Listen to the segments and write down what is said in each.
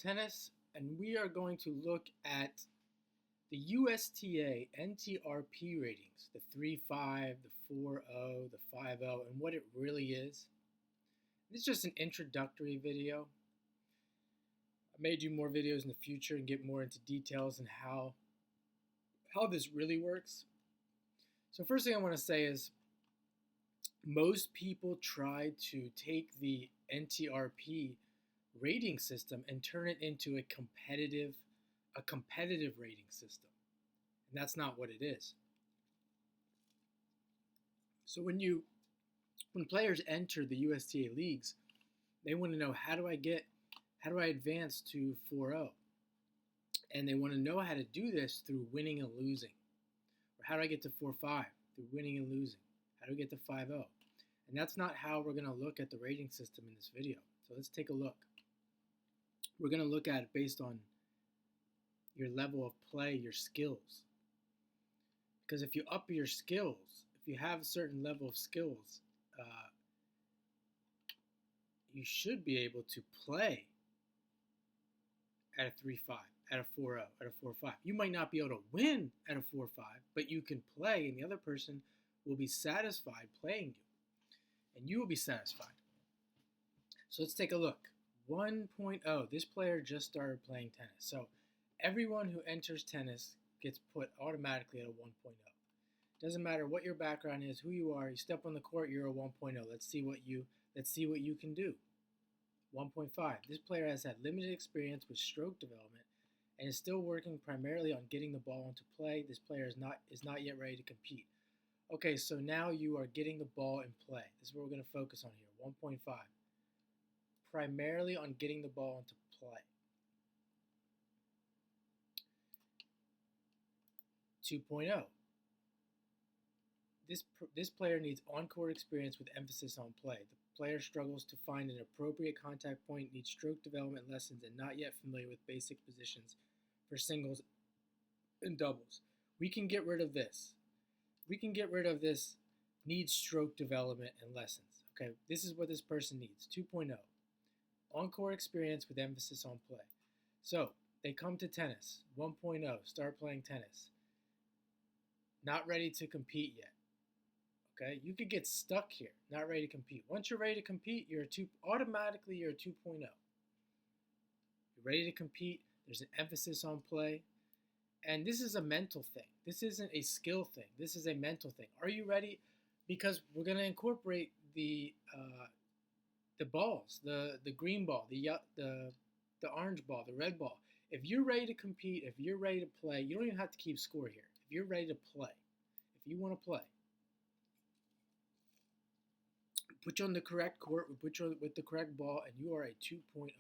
tennis, and we are going to look at the USTA NTRP ratings, the 3.5, the 4.0, the 5.0, and what it really is. It's just an introductory video. I may do more videos in the future and get more into details and how this really works. So first thing I want to say is most people try to take the NTRP rating system and turn it into a competitive rating system. And that's not what it is. So when players enter the USTA leagues, they want to know how do I advance to 4.0? And they want to know how to do this through winning and losing. Or how do I get to 4.5 through winning and losing? How do I get to 5.0? And that's not how we're going to look at the rating system in this video. So let's take a look. We're going to look at it based on your level of play, your skills. Because if you up your skills, if you have a certain level of skills, you should be able to play at a 3.5, at a 4.0, at a 4.5. You might not be able to win at a 4.5, but you can play, and the other person will be satisfied playing you, and you will be satisfied. So let's take a look. 1.0, this player just started playing tennis. So everyone who enters tennis gets put automatically at a 1.0. Doesn't matter what your background is, who you are. You step on the court, you're a 1.0. Let's see what you can do. 1.5. This player has had limited experience with stroke development and is still working primarily on getting the ball into play. This player is not yet ready to compete. Okay, so now you are getting the ball in play. This is what we're going to focus on here. 1.5. Primarily on getting the ball into play. 2.0. This player needs on-court experience with emphasis on play. The player struggles to find an appropriate contact point, needs stroke development lessons, and not yet familiar with basic positions for singles and doubles. We can get rid of this. We can get rid of this needs stroke development and lessons. Okay, this is what this person needs. 2.0. On-court experience with emphasis on play. So, they come to tennis. 1.0. Start playing tennis. Not ready to compete yet. Okay, you could get stuck here, not ready to compete. Once you're ready to compete, automatically you're a 2.0. You're ready to compete. There's an emphasis on play. And this is a mental thing. This isn't a skill thing. This is a mental thing. Are you ready? Because we're going to incorporate the balls, the green ball, the orange ball, the red ball. If you're ready to compete, if you're ready to play, you don't even have to keep score here. If you're ready to play, if you want to play, put you on the correct court, we put you with the correct ball, and you are a 2.0.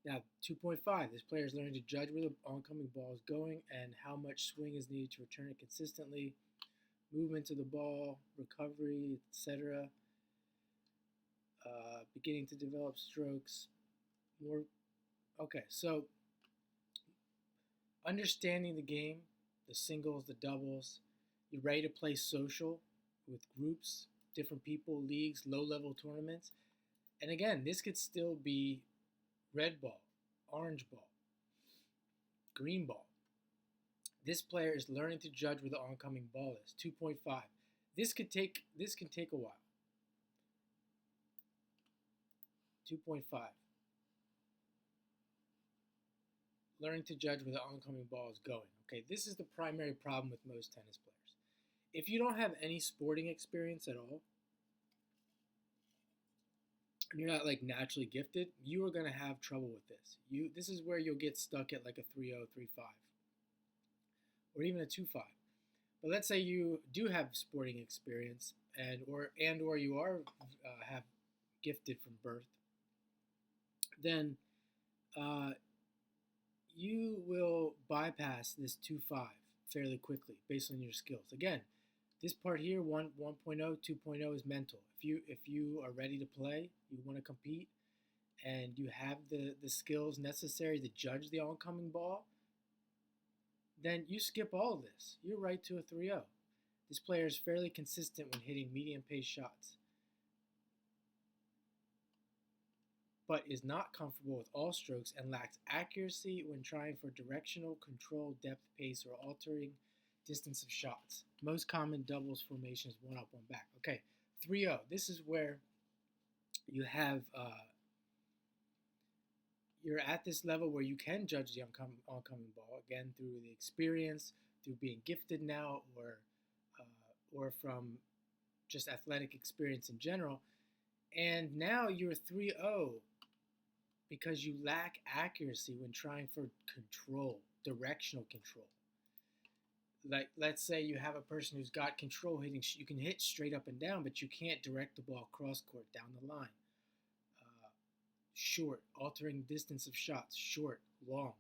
Now, 2.5, this player is learning to judge where the oncoming ball is going and how much swing is needed to return it consistently, movement to the ball, recovery, etc. Beginning to develop strokes. Okay, so understanding the game, the singles, the doubles, you're ready to play social with groups, different people, leagues, low-level tournaments. And again, this could still be red ball, orange ball, green ball. This player is learning to judge where the oncoming ball is. 2.5. This can take a while. 2.5. Learning to judge where the oncoming ball is going. Okay, this is the primary problem with most tennis players. If you don't have any sporting experience at all, and you're not like naturally gifted, you are going to have trouble with this. This is where you'll get stuck at like a 3.0, 3.5, or even a 2.5. But let's say you do have sporting experience or you are have gifted from birth, then you will bypass this 2.5 fairly quickly based on your skills. Again, this part here, 1.0, 2.0 is mental. If you are ready to play, you want to compete, and you have the skills necessary to judge the oncoming ball, then you skip all of this. You're right to a 3.0. This player is fairly consistent when hitting medium pace shots. but is not comfortable with all strokes and lacks accuracy when trying for directional control, depth, pace, or altering distance of shots. Most common doubles formation is one up, one back. Okay, 3-0. This is where you have you're at this level where you can judge the oncoming ball again through the experience, through being gifted now, or from just athletic experience in general. And now you're 3-0 because you lack accuracy when trying for control, directional control. Like, let's say you have a person who's got control hitting, you can hit straight up and down, but you can't direct the ball cross court down the line. Short, altering distance of shots, short, long,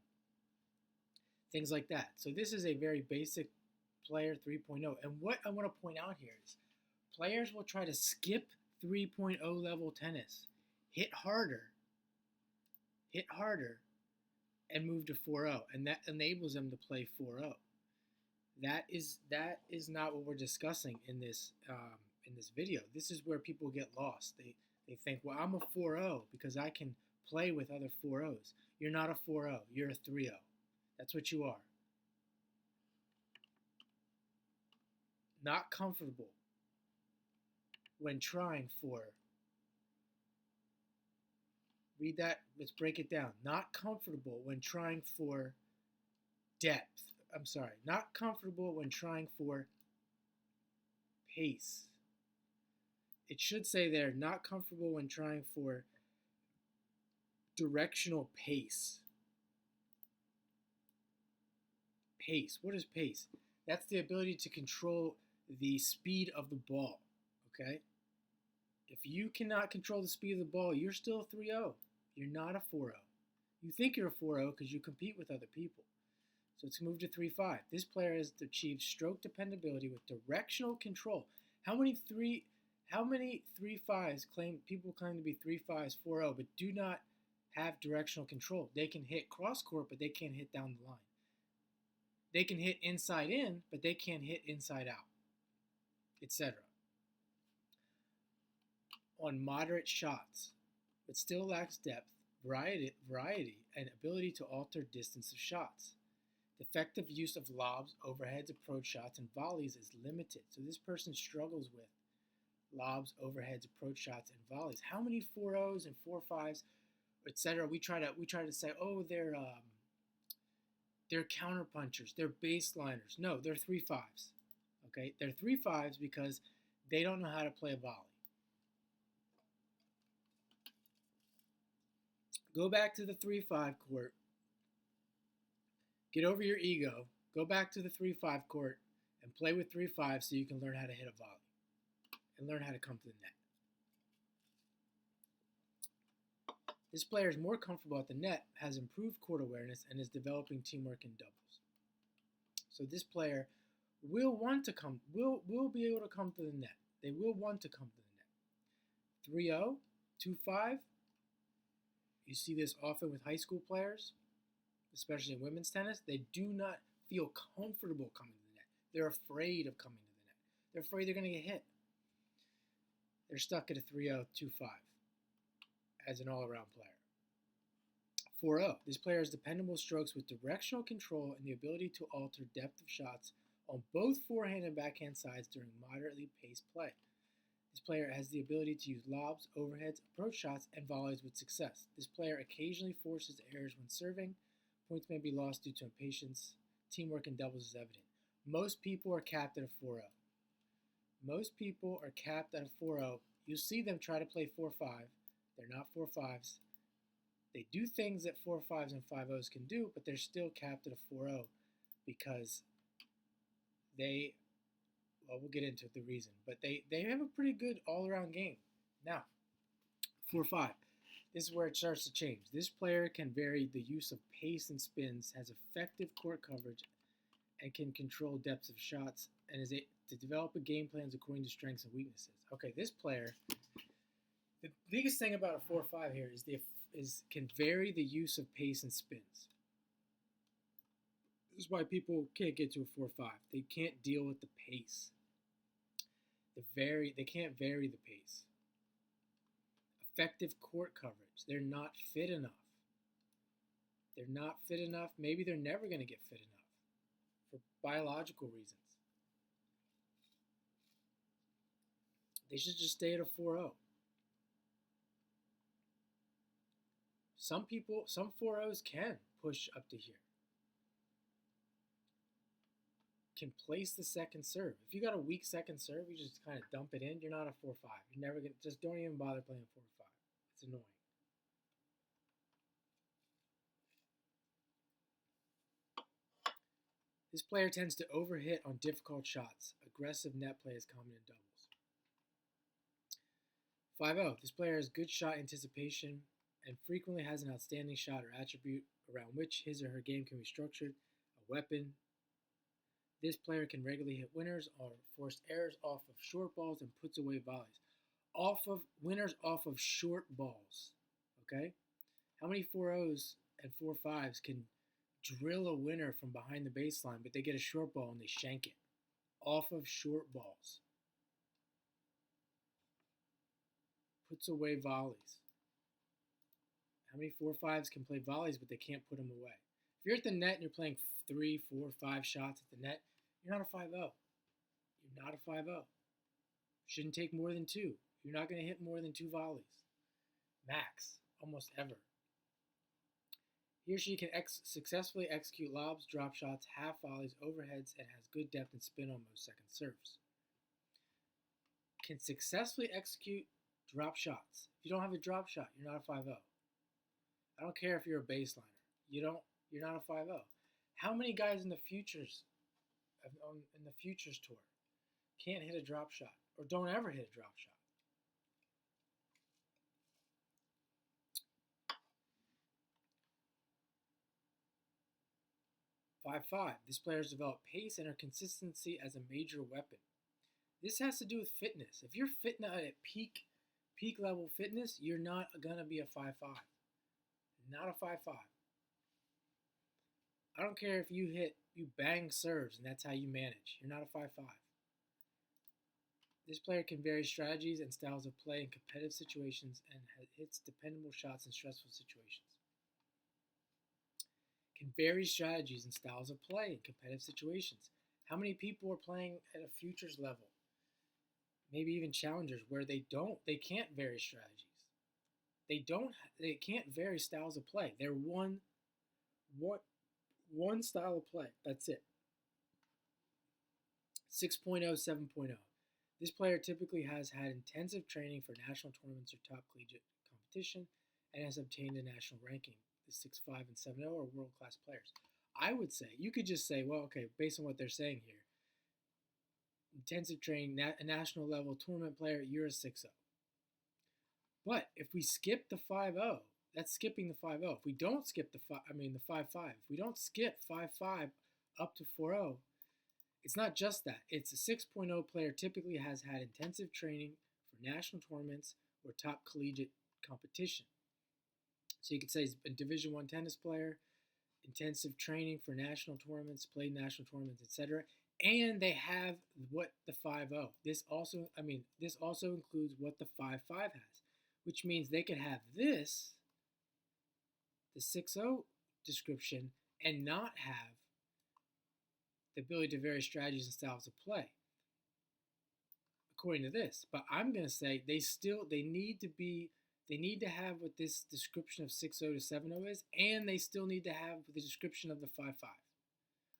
things like that. So this is a very basic player 3.0. And what I want to point out here is players will try to skip 3.0 level tennis, hit harder, and move to 4.0, and that enables them to play 4.0. That is not what we're discussing in this video. This is where people get lost. They think, well, I'm a 4.0 because I can play with other 4.0s. You're not a 4.0. You're a 3.0. That's what you are. Not comfortable when trying for. Read that. Let's break it down. Not comfortable when trying for depth. I'm sorry. Not comfortable when trying for pace. It should say there, not comfortable when trying for directional pace. Pace. What is pace? That's the ability to control the speed of the ball. Okay? If you cannot control the speed of the ball, you're still a 3.0. You're not a 4.0. You think you're a 4.0 because you compete with other people. So let's move to 3.5. This player has achieved stroke dependability with directional control. How many 3.5s people claim to be 3.5s 4.0 but do not have directional control? They can hit cross court, but they can't hit down the line. They can hit inside in, but they can't hit inside out, etc. On moderate shots, but still lacks depth, variety, and ability to alter distance of shots. Effective use of lobs, overheads, approach shots, and volleys is limited. So this person struggles with lobs, overheads, approach shots, and volleys. How many 4.0s and 4.5s, etc. We try to say, oh, they're counter punchers, they're baseliners. No, they're 3.5s. Okay, they're 3.5s because they don't know how to play a volley. Go back to the 3.5 court. Get over your ego. Go back to the 3.5 court and play with 3.5 so you can learn how to hit a volley and learn how to come to the net. This player is more comfortable at the net, has improved court awareness, and is developing teamwork in doubles. So this player will be able to come to the net. They will want to come to the net. 3.0, 2.5. You see this often with high school players, especially in women's tennis. They do not feel comfortable coming to the net. They're afraid of coming to the net. They're afraid they're going to get hit. They're stuck at a 3.0, 2.5 as an all-around player. 4.0. This player has dependable strokes with directional control and the ability to alter depth of shots on both forehand and backhand sides during moderately paced play. This player has the ability to use lobs, overheads, approach shots, and volleys with success. This player occasionally forces errors when serving. Points may be lost due to impatience. Teamwork in doubles is evident. Most people are capped at a 4.0. Most people are capped at a 4.0. You see them try to play 4.5. They're not 4.5s. They do things that 4.5s and 5.0s can do, but they're still capped at a 4.0 because we'll get into the reason, but they have a pretty good all-around game. Now, 4.5. This is where it starts to change. This player can vary the use of pace and spins, has effective court coverage, and can control depths of shots, and is able to develop a game plans according to strengths and weaknesses. Okay, this player, the biggest thing about a 4.5 here is can vary the use of pace and spins. This is why people can't get to a 4.5. They can't deal with the pace. They can't vary the pace. effective court coverage. They're not fit enough. They're not fit enough. Maybe they're never going to get fit enough for biological reasons. They should just stay at a 4-0. Some 4-0s can push up to here. Can place the second serve. If you got a weak second serve, you just kind of dump it in. You're not a 4-5. You're never gonna, just don't even bother playing 4-5. It's annoying. This player tends to overhit on difficult shots. Aggressive net play is common in doubles. 5-0. This player has good shot anticipation and frequently has an outstanding shot or attribute around which his or her game can be structured. A weapon. This player can regularly hit winners or force errors off of short balls and puts away volleys. Winners off of short balls. Okay? How many 4-0s and 4-5s can drill a winner from behind the baseline, but they get a short ball and they shank it? Off of short balls. Puts away volleys. How many 4-5s can play volleys, but they can't put them away? If you're at the net and you're playing 3, 4, 5 shots at the net, you're not a 5-0. You're not a 5-0. Shouldn't take more than 2. You're not going to hit more than 2 volleys. Max, almost ever. He or she can successfully execute lobs, drop shots, half volleys, overheads, and has good depth and spin on most second serves. Can successfully execute drop shots. If you don't have a drop shot, you're not a 5-0. I don't care if you're a baseliner. You're not a 5-0. How many guys in the futures tour can't hit a drop shot or don't ever hit a drop shot? This player has developed pace and consistency as a major weapon. This has to do with fitness. If you're fit at peak level fitness, you're not gonna be a 5-5. Not a 5-5. I don't care if you bang serves and that's how you manage. You're not a 5-5. This player can vary strategies and styles of play in competitive situations and hits dependable shots in stressful situations. Can vary strategies and styles of play in competitive situations. How many people are playing at a futures level, maybe even challengers, where they can't vary strategies? They can't vary styles of play. They're one style of play. That's it. 6.0, 7.0. This player typically has had intensive training for national tournaments or top collegiate competition and has obtained a national ranking. The 6.5 and 7.0 are world-class players. I would say, you could just say, well, okay, based on what they're saying here, intensive training, a national level tournament player, you're a 6.0. But if we skip the 5.0, that's skipping the 5.0. If we don't skip the 5.5, if we don't skip 5.5 up to 4.0, it's not just that. It's a 6.0 player typically has had intensive training for national tournaments or top collegiate competition. So you could say he's a Division I tennis player, intensive training for national tournaments, played national tournaments, etc. And they have what the 5.0. This also includes what the 5.5 has, which means they could have this, the 6.0 description, and not have the ability to vary strategies and styles of play, according to this. But I'm going to say they need to have what this description of 6.0 to 7.0 is, and they still need to have the description of the 5.5,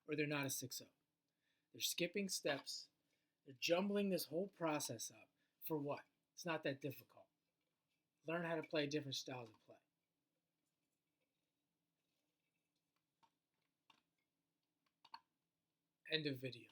or they're not a 6.0. They're skipping steps. They're jumbling this whole process up. For what? It's not that difficult. Learn how to play different styles of play. End of video.